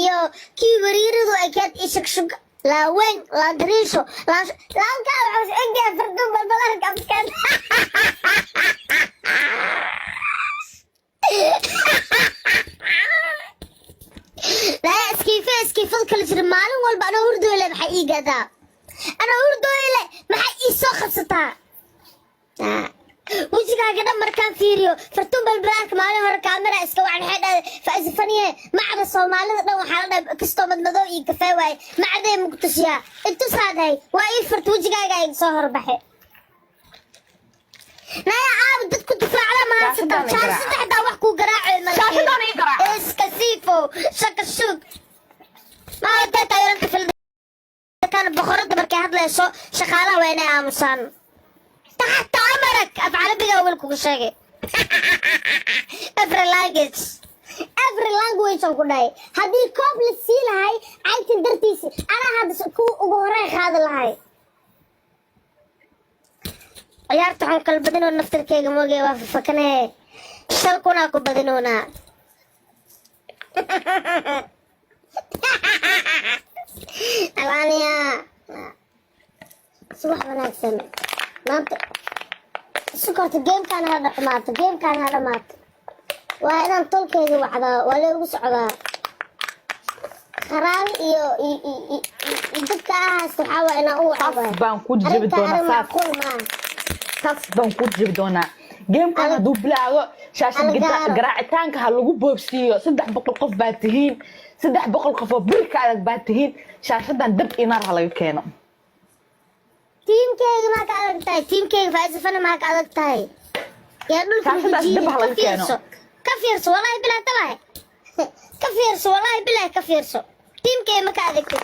iyo kii wariiradu ay kaad ishaqshug la weyn la dariisho la ka waxa egaa fardo balbalarka afkan لا اسكيف كل شيء مالين والبا انا هردو له maxay ii gadaa ana hurdoo ile maxay ii soo qabsataa wajigaaga dhan markaan fiiriyo fartuun balbalaarka maalin hore kaamera iska wacan xeedha faasifaniye macda Soomaalida dhan waxa la dhahay kasto madmadow ii kafee waay macday muqtashiya intu saaday waa ii fartu wajigaaga ay soo horbaxay naya aab dadku difaacada ma haysata saddexda wax ku garaacay ma saddexdan ii garaac iska siifo shaka shug ma dadka yaranta fil كان بخرج مركي هاد ليسو شغالة وين عامسان تحت عمرك أفعل بيجا أقولكوا شيء every language أقولي هذه قبل السيل هاي عايز تدرتيسي أنا هذا سكو وبوري هذا الهاي عيارت عن قلب بدنو النفتر كي جموجي وفكني شلكونا كو بدنونا الآن صباح وناسم ما سكرت الجيم كان هذا مات وأنا نطول كذي وحدا ولا وسعدا خران يدك استحاول أنا أوعى بانكو جيب دونا ساس بانكو جيب دونا جيم كان هدو بلاغو شاشة قراعتانك هاللغو بوبسيو 300 قف باتهين 300 قف بركة على باتهين شاشة دب إنار هلا يكينو تيم كيك ما كعلقتاي تيم كيك فايزفنا ما كعلقتاي يا دول شاشة دب هلا يكينو كفيرس والله بلا تلاي كفيرس والله بلا كفيرس تيم كيك ما كعلقتاي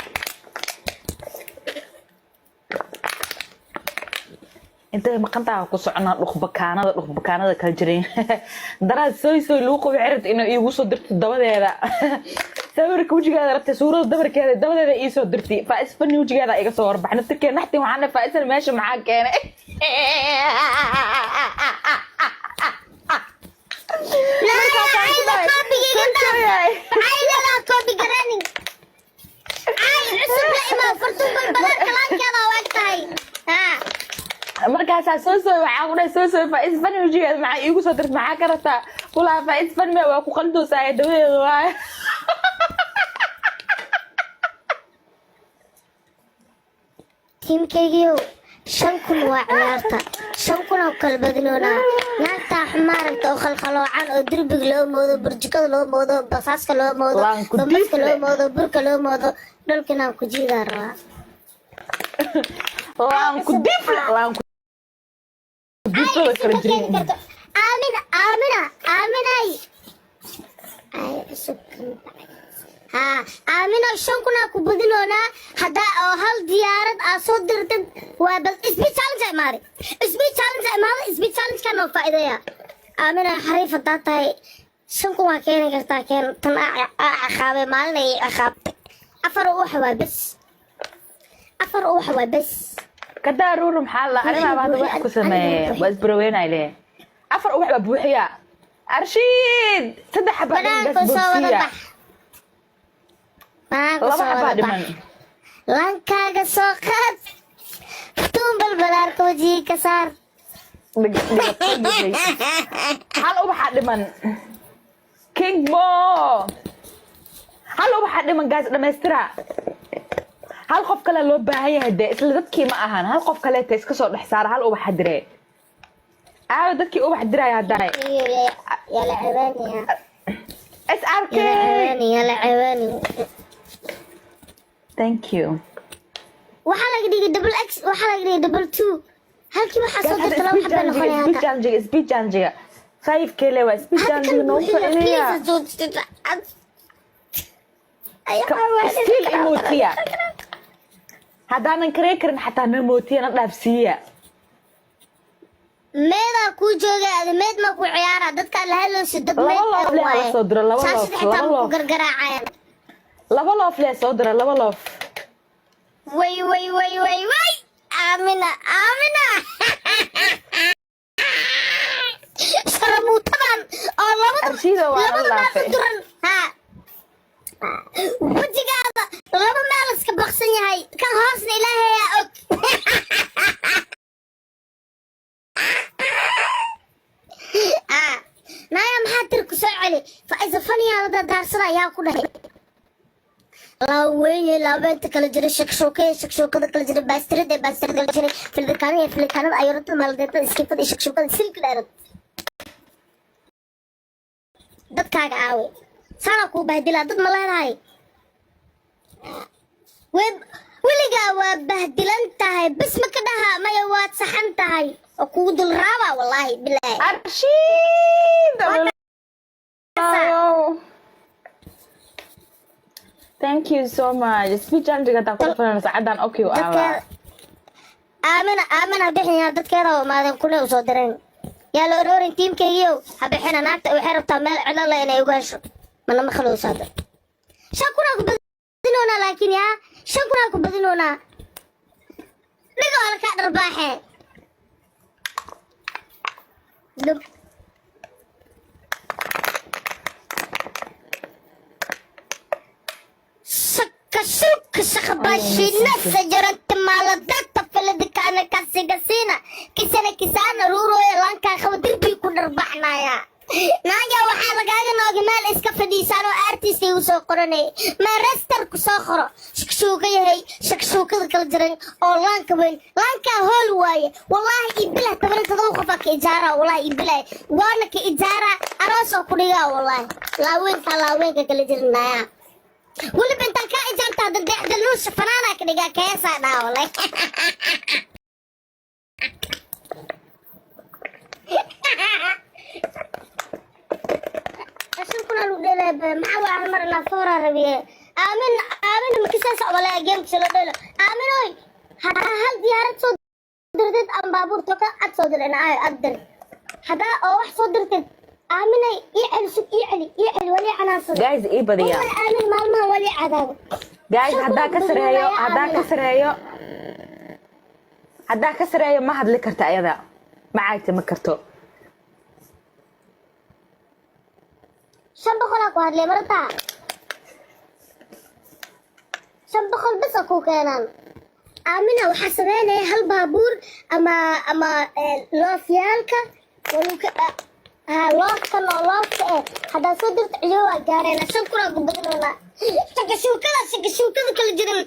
انت مقنطع ku socona dhuqbakaanada kala jireen daraad soo luuqo wixirad inuu iigu soo dirto dabadeeda sawirka wajigeeda rabtay suurada dabadeeda ii soo dirtay faa'isfani wajigeeda iga soo warbaxna tirkeen naxtii waxaan faa'isana meesha maxaa keenay لا كوبي جراني عصب لا ما فرتون بالبلد كلام كذا وقتها markaas soo waxaa qonay soo faa'isfani wajigeeda maxaa iigu soo dirtay maxaa ka rabtaa kula faa'isfani waa ku qaldoosaa dabadeeda waa تيم كيجيو شنكون وعيارتا شنكون وكل بدنونا ناتا حمارك أو خلخلوعان أو دربك لو مودو برجكو لو مودو بصاصك لو مودو بمسك لو مودو برك لو مودو دولكنا كجيدا روا لان كديفلا آمنة أي سكن آمنة شنكون أكو بدنونا هدا أو هل ديارات أصدرت وبس اسمي challenge ماري اسمي challenge كانوا فائدة يا آمنة حريفة تاتاي شنكون كأني قلتا كان تنا أخابي مالني أخابتك أفر أوحوا بس كدا رورو محل أنا بعد واحد كسمة بس بروين عليه أفر واحد بوحيا أرشيد صدق حبة بس بوحيا لما حبة من لانكا سوقات فتون بالبلار كوجي كسار هل واحد من كينج بو هل واحد من جاز دمسترا هل qof kale loo baahan yahay isla dadkii ma ahan hal qof kale iska soo dhex saar hal ubax diree dadkii ubax diray haday ya la cawaniya SRK ya la cawani thank you waxa laga dhigay double x waxa laga dhigay double 2 halkii waxa soo dirtay laba xabba noqonaya speed challenge 5k lewa speed challenge noo ficiliya still emotia hadaanan karee karin xataa namootiyana dhaafsiiya meeda ku jooga meed ma ku ciyaara dadka la hadlayso dad meed la soo diro laba loof gargaraacayaan laba loof la soo diro laba loof way Amina saramuutadan oo Arshida waa la laafay ha wejigaada laba meel iska baqsan yahay kan hoosna ilaahay yaa og naya maxaa tir ku soo celi faiza faniyaada daarsada yaa ku dhahay laaweye laabeenta kala jira shakshuukada kala jira baastirada kala jira filikaanada ayurada maaldeetada iskifada iyo shakshuukada silka dheerad dadkaaga aawe saanaa kuu bahdilaa dad ma leedahay weligaa waa bahdilan tahay bis ma ka dhaha maya waad saxan tahay oo kugu dul raabaa wallaahi bilaahi arshiid thank you so much speech anjiga taa ku filan saacadan okay waa aamina bixinaa dadkeeda oo maadan kuna u soo direen yaa la oroorin tiimkaygiiyow ha bixina naagta waxay rabtaa meel cidlo leh inay uga hesho mana ma khaloo saada 5 kunaa ku badinoonaa laakiin yaa 5 kunaa ku badinoonaa dhigo halkaa dharbaaxee شك شخباشينا سجرت مالدات فلدك انا كاسيغاسينا كيسانا رورو لانكا خودربي كدربحنا يا ناجا waxaa lagaaga noogi meel iska fadhiisaan oo artistay u soo qoranay ma rester ku soo qoro shakshuukada kala jiray oo laanka weyn laanka hool waaye wallahi ibila tabartada qof ka ijaara wallahi ibila waana ka ijaara aroos oo ku dhiga wallahi laaweenka kala jirnaa wali binta ka ijaarta dadda nus fanaana ka dhiga keesa dhaawlay ashukuna lu dheelay maxaa waa marna foora rabiye aamin ma kisaas wala game soo dheelo aamin oy hal diyaarad soo dirtid am baabuur to ka ad soo dirana ay adir hada oo wax soo dirtid aaminay ii wali anaasad guys ii badiya aamin maalmaha wali cadaab guys hadaa ka sareeyo ma hadli karta ayada ma caagta ma karto 500 ku hadlay marta 500 bas ku keenan aamina waxa sameeyay hal baabuur ama loofyaalka waluka loofka hada soo dirta iyo gaareen 5 kuna ku badalna shakashuukada kala jiran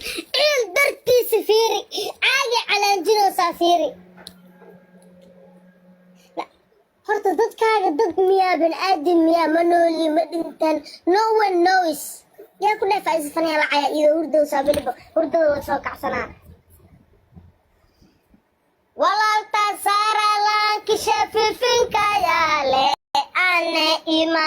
il dartiisa fiiri caagi calaanjino saafiri horta dadkaaga dad miyaa baniaadam miyaa ma nooli ma dhintaan no one knows yaa ku dhaafay isfaniya lacaya iyo hurdo saabiliba hurdada soo kacsanaa walaalta saara la kishafifinka yaale ane ima